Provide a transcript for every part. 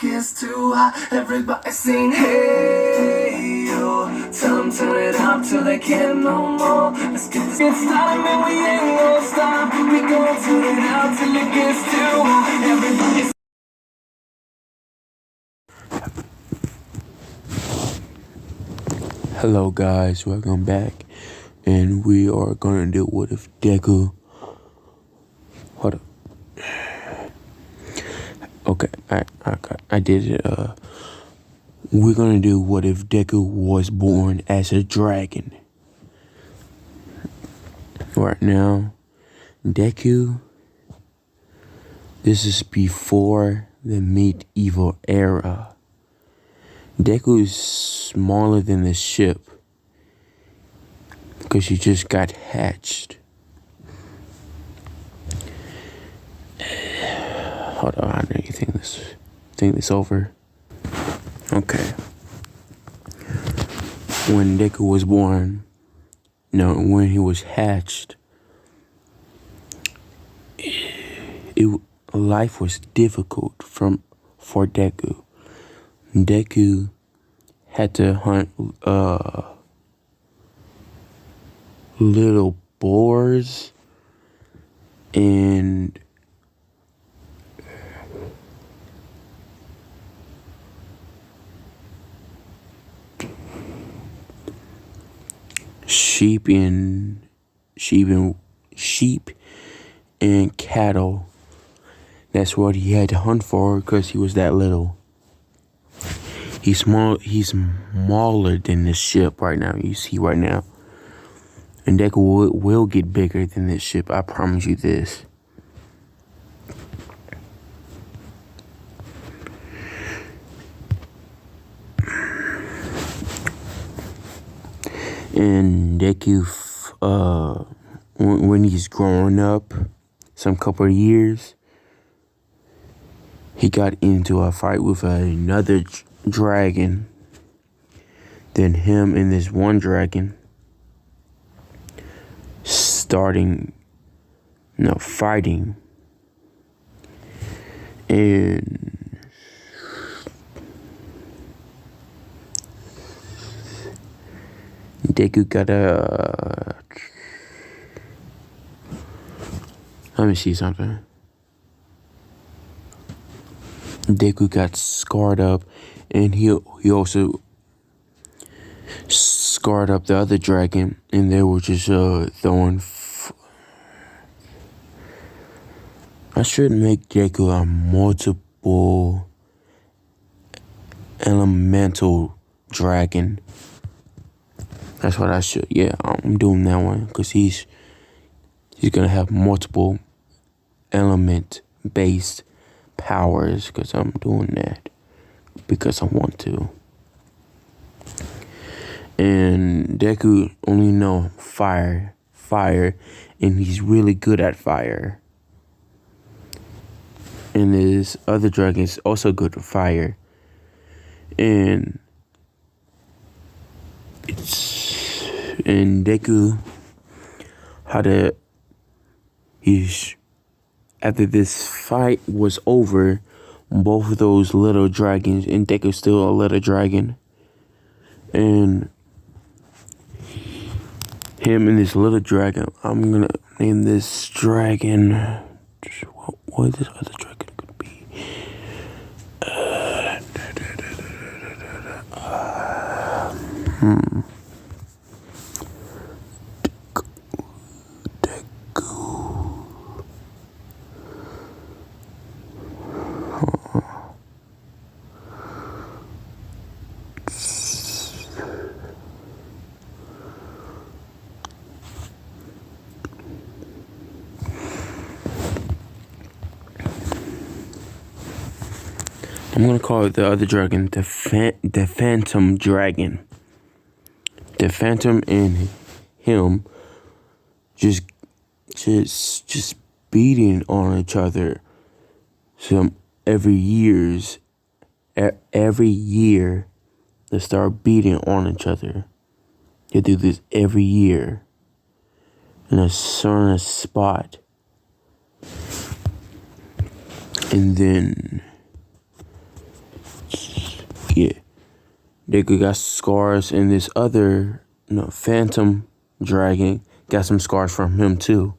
gets too hot, everybody sing hey yo. Tell them turn it up till they can't no more. Let's get this started, man, we ain't gonna stop. We gon' turn it up till it gets too hot, everybody. Hello guys, welcome back, and we are gonna do what if Deku. Hold up. Okay, I did it. We're gonna do what if Deku was born as a dragon. Right now, Deku. This is before the medieval era. Deku is smaller than the ship because she just got hatched. Hold on, I need to think this over. Okay. When Deku was born, when he was hatched, life was difficult for Deku. Deku had to hunt little boars and sheep and cattle. That's what he had to hunt for because he was that little. He's smaller than this ship right now. You see right now. And Deku will get bigger than this ship. I promise you this. And Deku, when he's growing up, some couple of years, he got into a fight with another dragon. Then him and this one dragon fighting. And Deku got let me see something. Deku got scarred up, and he also scarred up the other dragon, and they were just throwing. I should make Deku a multiple elemental dragon. That's what I should. Yeah, I'm doing that one because he's gonna have multiple element-based powers because I'm doing that because I want to. And Deku only know fire, and he's really good at fire. And this other dragon is also good at fire. And Deku after this fight was over, both of those little dragons, and Deku's still a little dragon, and him and this little dragon, I'm gonna name this dragon, what this other dragon could be, I'm gonna call it the other dragon, the Phantom Dragon. The Phantom and him just beating on each other. Every year they start beating on each other. They do this every year in a certain spot, and then Yeah. Deku got scars, and this other, Phantom Dragon got some scars from him too.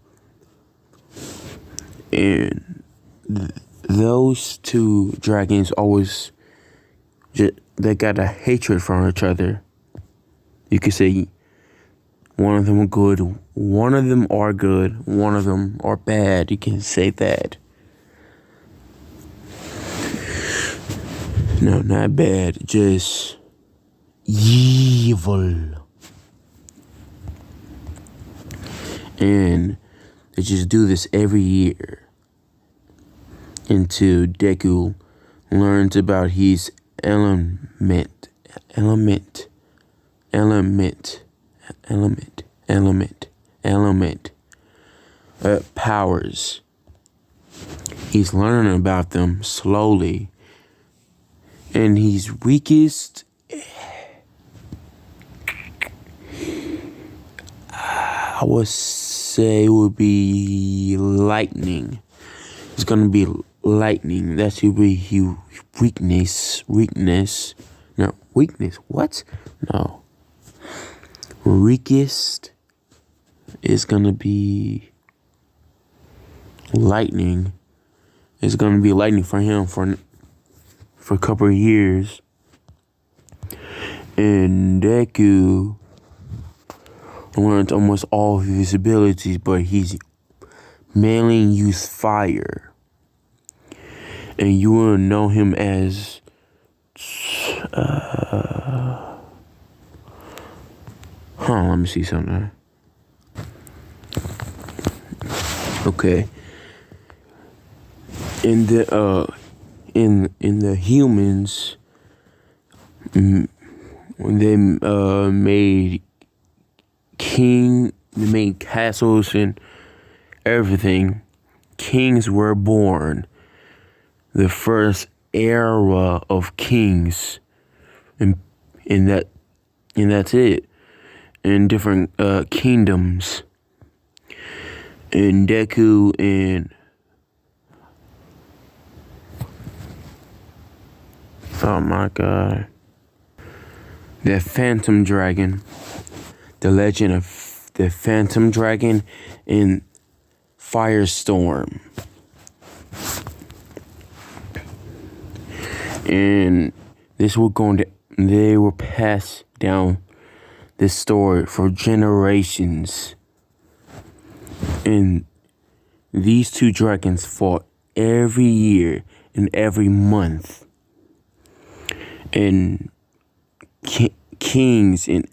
And those two dragons always they got a hatred for each other. You could say one of them are good, one of them are good, one of them are bad. You can say that. No, not bad, just evil. And they just do this every year until Deku learns about his element powers. He's learning about them slowly, and he's weakest. I would say it would be lightning. It's gonna be lightning. That should be his weakness. No, weakness. What? No. Weakest is gonna be lightning. It's gonna be lightning for him for a couple of years. And Deku learned almost all of his abilities, but he's mainly used fire. And you will know him as let me see something. Okay. In the humans, when they made castles and everything, kings were born. The first era of kings, and that's it. In different kingdoms, and Deku and oh my god, the Phantom Dragon, the legend of the Phantom Dragon in Firestorm. And they will pass down this story for generations. And these two dragons fought every year and every month. And kings and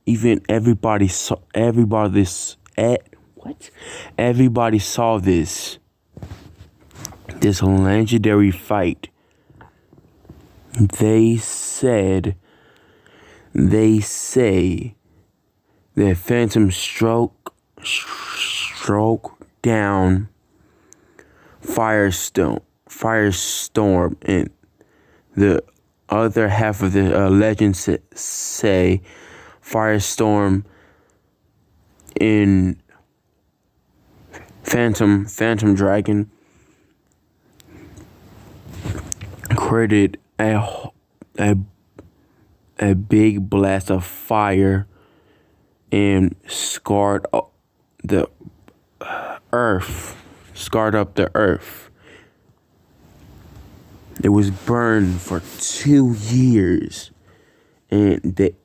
even everybody saw this legendary fight. They say that Phantom stroke down Firestorm, and the other half of the legend say Firestorm in Phantom Dragon created a big blast of fire and scarred up the earth. It was burned for 2 years, and it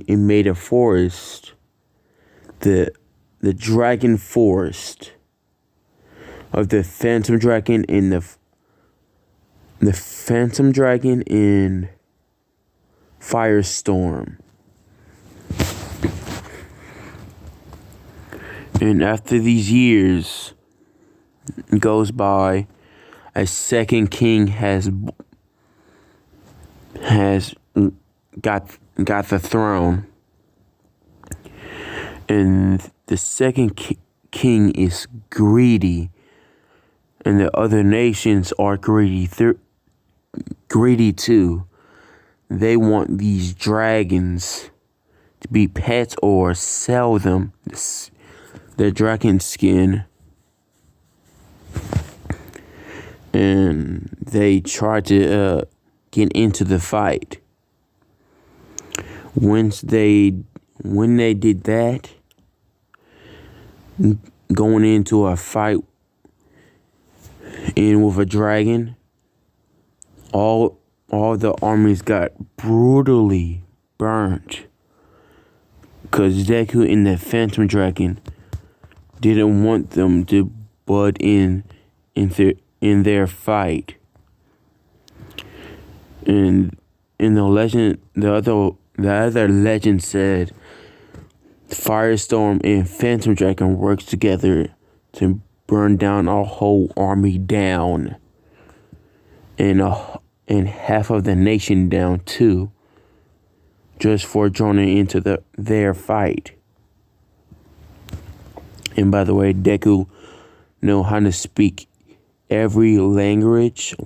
made a forest, the dragon forest of the Phantom Dragon in the Phantom Dragon in Firestorm. And after these years goes by, a second king has got the throne, and the second king is greedy, and the other nations are greedy too. They want these dragons to be pets or sell them the dragon skin. And they try to get into the fight. When they did that, going into a fight in with a dragon, all the armies got brutally burnt. Because Deku and the Phantom Dragon didn't want them to butt in their fight. And in the legend, the other legend said Firestorm and Phantom Dragon worked together to burn down our whole army down, and half of the nation down too, just for joining into their fight. And by the way, Deku know how to speak every language,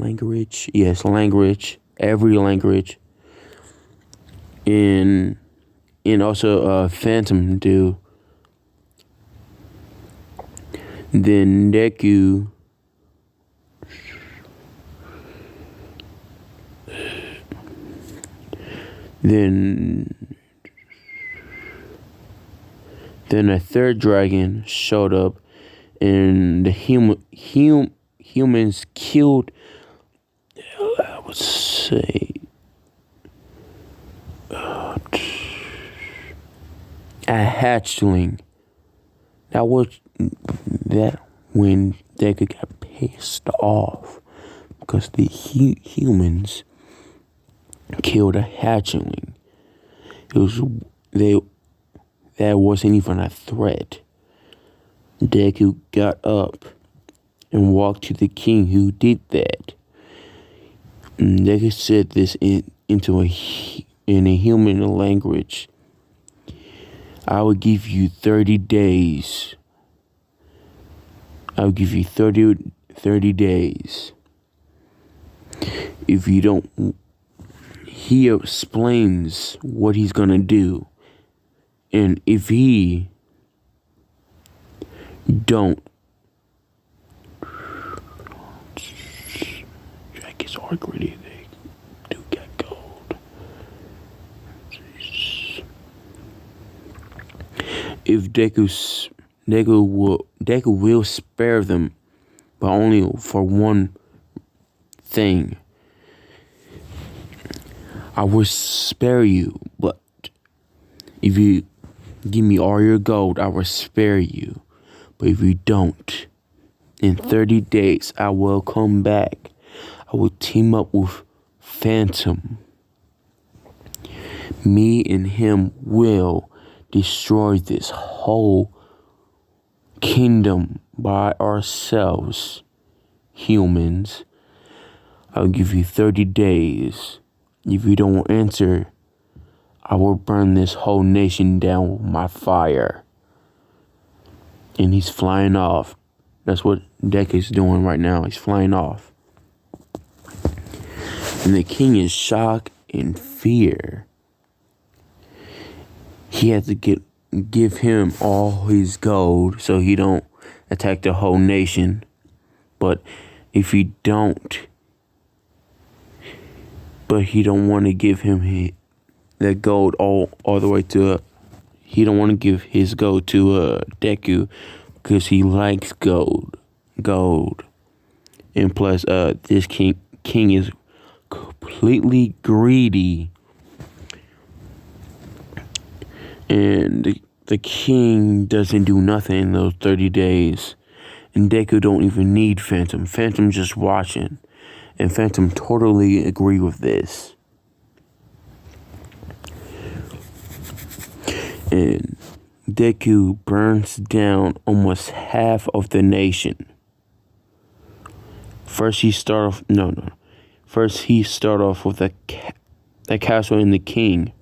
every language. And also Phantom do. Then Deku Then a third dragon showed up, and the humans killed, I would say, a hatchling. That when Deku got pissed off because the humans killed a hatchling. That wasn't even a threat. Deku got up and walked to the king who did that. And Deku said this in a human language. I will give you 30 days. I'll give you 30 days. If you don't, he explains what he's gonna do. And if he don't, dragons are gritty, they do get gold. If Deku will spare them, but only for one thing. I will spare you, but if you give me all your gold, I will spare you. But if you don't, in 30 days, I will come back. I will team up with Phantom. Me and him will destroy this whole kingdom by ourselves, humans. I'll give you 30 days. If you don't answer, I will burn this whole nation down with my fire. And he's flying off. That's what Deku's doing right now. He's flying off. And the king is shocked and fear. He had to give him all his gold so he don't attack the whole nation. But if he don't, but he don't want to give him that gold all the way to he don't want to give his gold to Deku because he likes gold. And plus this king is completely greedy. And the king doesn't do nothing in those 30 days. And Deku don't even need Phantom. Phantom just watching. And Phantom totally agree with this. And Deku burns down almost half of the nation. First he start off with the castle and the king.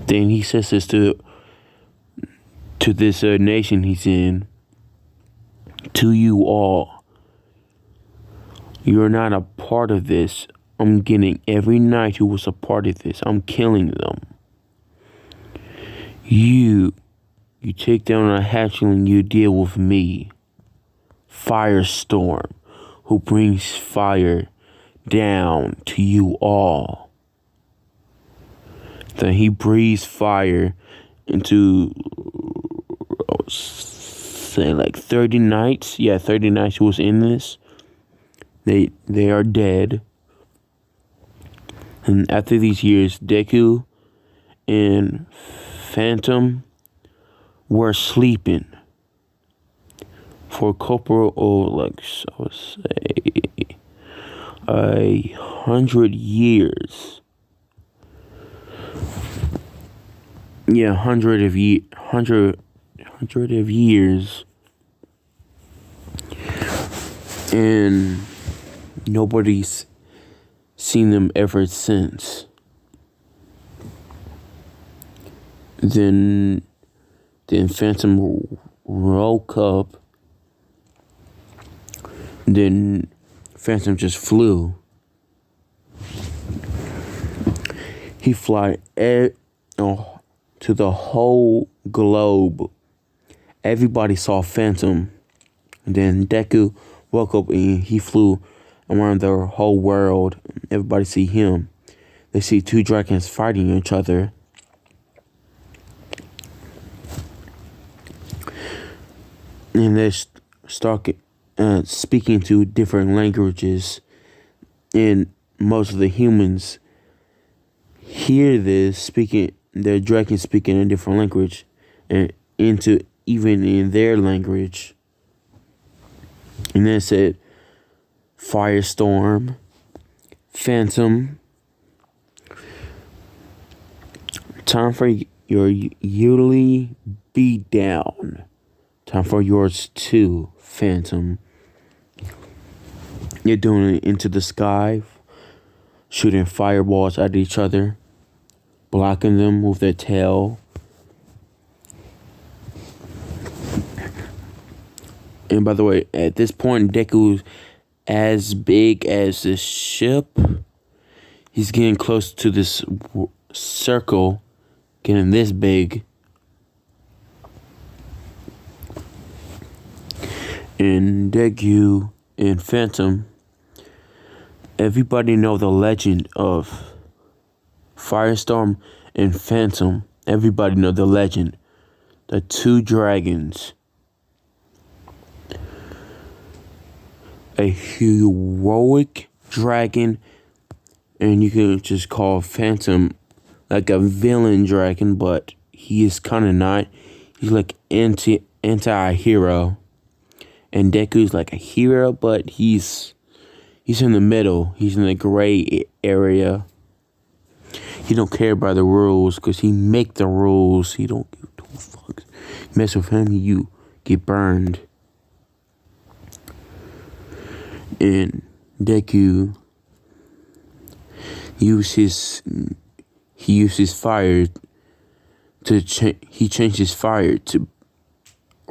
Then he says this to this nation he's in. To you all, you're not a part of this. I'm getting every knight who was a part of this. I'm killing them. You take down a hatchling, you deal with me. Firestorm, who brings fire down to you all. Then he breathes fire into, say, like 30 nights. Yeah, 30 nights he was in this. They are dead. And after these years, Deku and Phantom were sleeping for a couple of, like, I would say, 100 years. Yeah, 100 of years. And nobody's seen them ever since. Then Phantom woke up. Then Phantom just flew. He fly to the whole globe. Everybody saw Phantom. And then Deku woke up and he flew around the whole world. Everybody see him. They see two dragons fighting each other. And they start speaking to different languages. And most of the humans hear this, their dragons speaking a different language. And even in their language. And then it said, Firestorm, Phantom, time for your yearly beatdown. Time for yours too, Phantom. You're doing it into the sky, shooting fireballs at each other, blocking them with their tail. And by the way, at this point, Deku's as big as this ship. He's getting close to this circle, getting this big. And Deku and Phantom, everybody know the legend of Firestorm and Phantom. Everybody know the legend. The two dragons. A heroic dragon, and you can just call Phantom like a villain dragon, but he is kind of not. He's like anti-hero, and Deku's like a hero, but he's in the middle. He's in the gray area. He don't care about the rules because he make the rules. He don't give two fucks. Mess with him, you get burned. And Deku uses fire to he changes fire to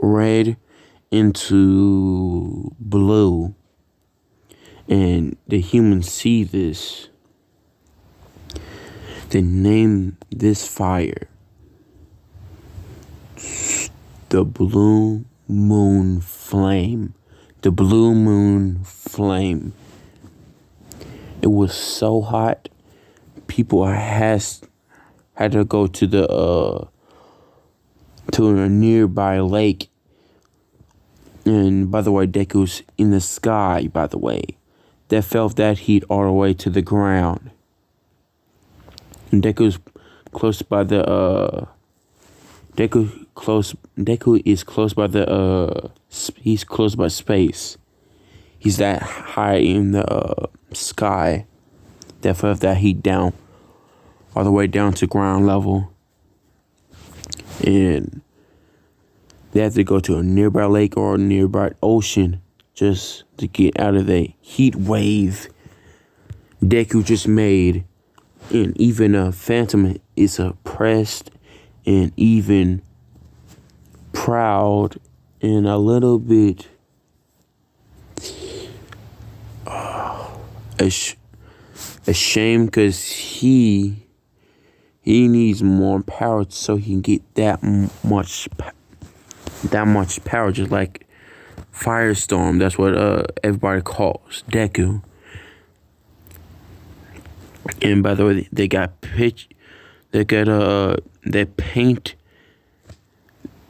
red into blue, and the humans see this. They name this fire the Blue Moon Flame. The Blue Moon Flame. It was so hot, people had to go to a nearby lake. And by the way, Deku's in the sky. By the way, that felt that heat all the way to the ground. And Deku is close by he's close by space. He's that high in the sky that felt that heat down all the way down to ground level. And they have to go to a nearby lake or a nearby ocean just to get out of the heat wave Deku just made. And even Phantom is oppressed and even proud and a little bit ashamed because he needs more power so he can get that much power, just like Firestorm. That's what everybody calls Deku. And by the way, they paint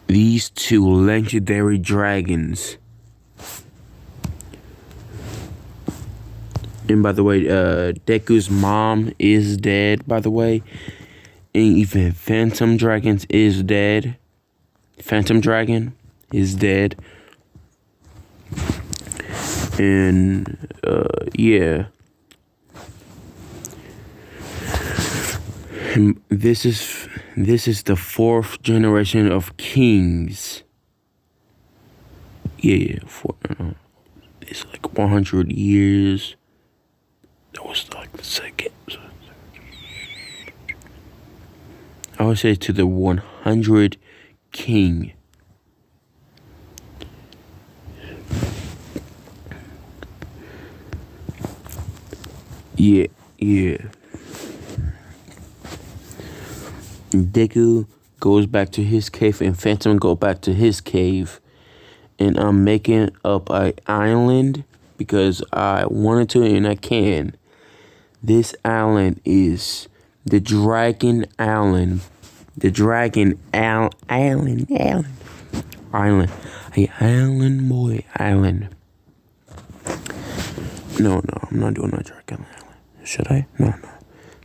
these two legendary dragons. And by the way, Deku's mom is dead, by the way. And even Phantom Dragons is dead. Phantom Dragon is dead. And, yeah. And this is the 4th generation of kings. Yeah, it's like 100 years. That was like the 2nd. I would say to the 100 king. Yeah. Deku goes back to his cave and Phantom go back to his cave. And I'm making up an island because I wanted to and I can. This island is the Dragon Island. The Dragon Island. Island boy island. No, I'm not doing a Dragon Island. Should I? No.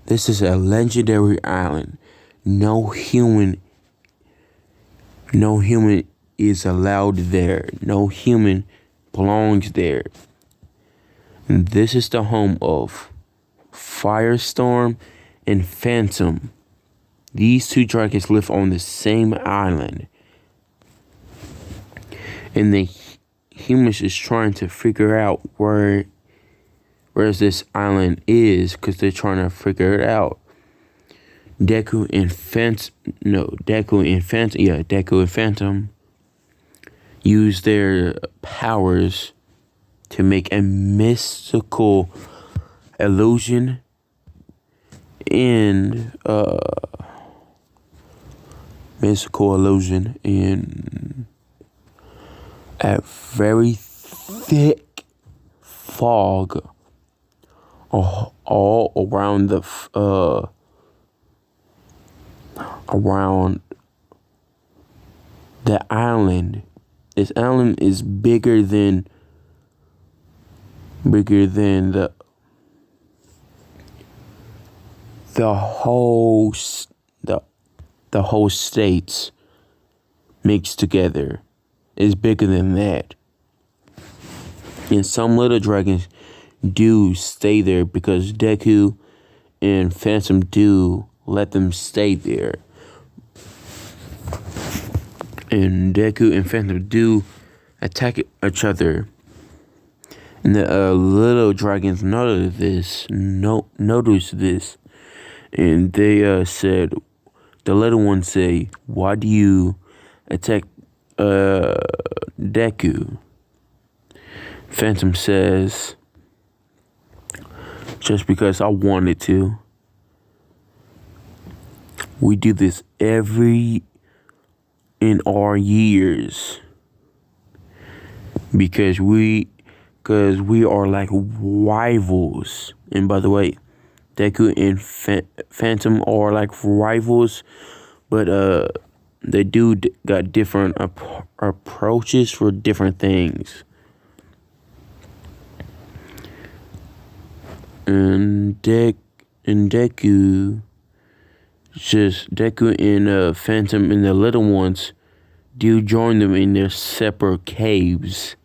This is a legendary island. No human is allowed there. No human belongs there. And this is the home of Firestorm and Phantom. These two dragons live on the same island. And the humans is trying to figure out where this island is because they're trying to figure it out. Deku and Phantom use their powers to make a mystical illusion in a very thick fog all around the island. This island is bigger than the whole states mixed together. Is bigger than that. And some little dragons do stay there because Deku and Phantom do let them stay there. And Deku and Phantom do attack each other. And the little dragons noticed this. And they said, the little ones say, why do you attack Deku? Phantom says, just because I wanted to. We do this in our years because we are like rivals. And by the way, Deku and Phantom are like rivals, but they got different approaches for different things. And Deku and Phantom and the little ones do join them in their separate caves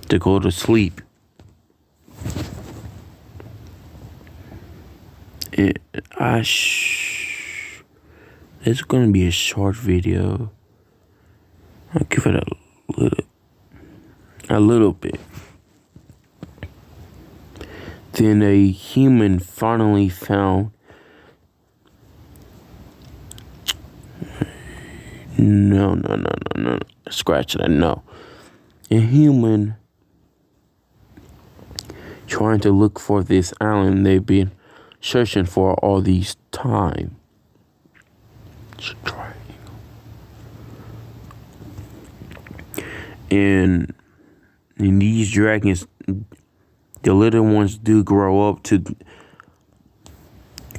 to go to sleep. And it's gonna be a short video. I'll give it a little bit. Then a human finally found. No. Scratch that. No. A human trying to look for this island they've been searching for all these time. And these dragons, the little ones do grow up to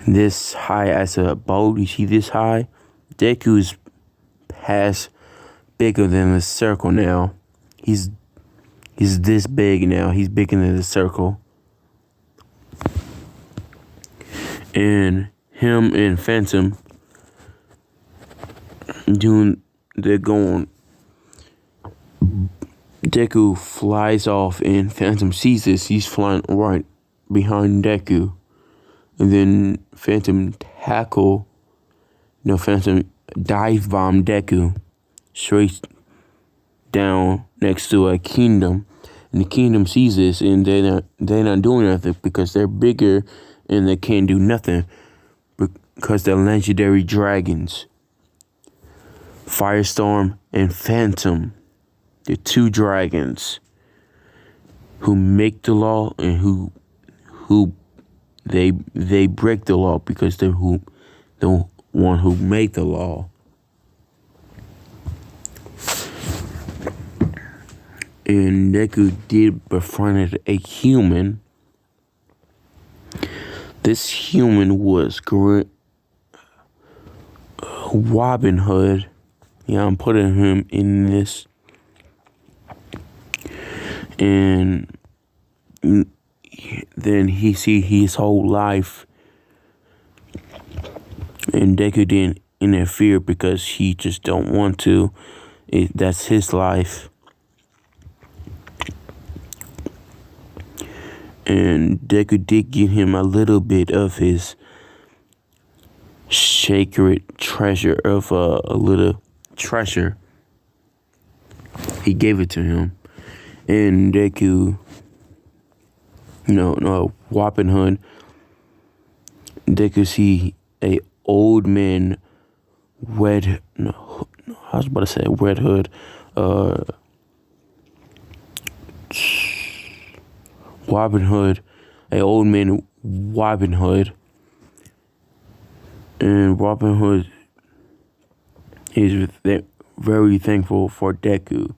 this high as a boat. You see this high? Deku's past bigger than the circle now. He's this big now. He's bigger than the circle. And him and Phantom they're going. Deku flies off and Phantom sees this. He's flying right behind Deku. And then Phantom dive bomb Deku straight down next to a kingdom. And the kingdom sees this and they're not doing nothing because they're bigger and they can't do nothing because they're legendary dragons. Firestorm and Phantom. The two dragons who make the law and who they break the law because they're the one who made the law. And Deku did befriend a human. This human was Robin Hood. Yeah, I'm putting him in this. And then he see his whole life. And Deku didn't interfere because he just don't want to. That's his life. And Deku did give him a little bit of his sacred treasure of a little treasure. He gave it to him. And Deku, Robin Hood, Deku see a old man, Red Hood, Robin Hood, a old man, Robin Hood, and Robin Hood is very thankful for Deku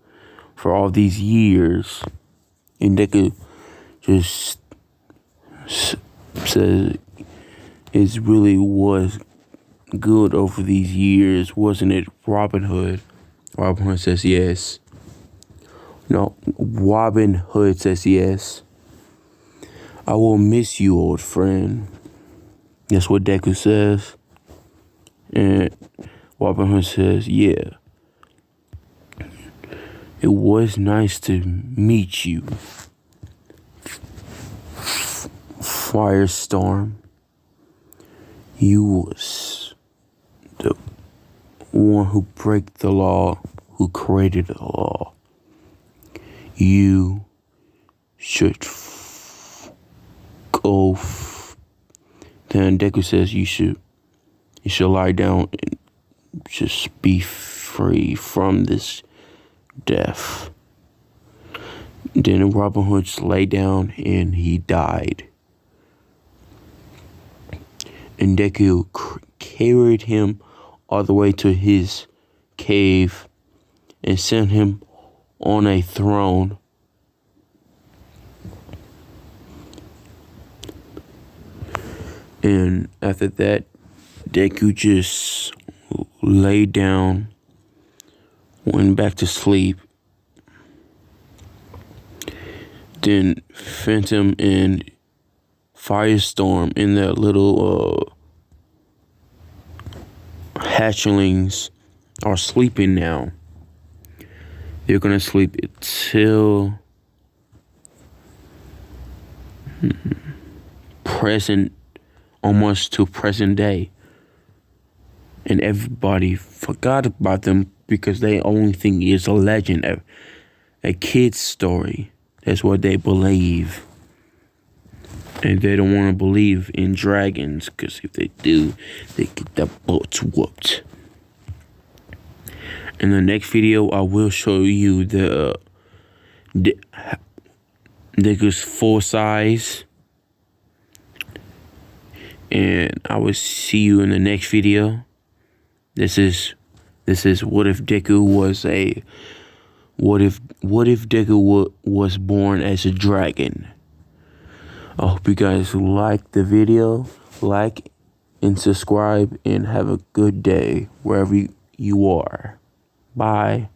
for all these years, and Deku just says it really was good over these years, wasn't it, Robin Hood? Robin Hood says yes. No, Robin Hood says yes. I will miss you, old friend. That's what Deku says. And Robin Hood says, yeah. It was nice to meet you, Firestorm. You was the one who broke the law, who created the law. You should go. Then Deku says you should lie down and just be free from this death. Then Robin Hood just lay down and he died. And Deku carried him all the way to his cave and sent him on a throne. And after that, Deku just lay down, went back to sleep. Then Phantom and Firestorm and their little hatchlings are sleeping now. They're gonna sleep till almost to present day. And everybody forgot about them because they only think it's a legend, a kid's story. That's what they believe. And they don't want to believe in dragons, because if they do, they get their butts whooped. In the next video, I will show you the Deku's full size. And I will see you in the next video. This is what if Deku was Deku was born as a dragon. I hope you guys liked the video. Like and subscribe and have a good day wherever you are. Bye.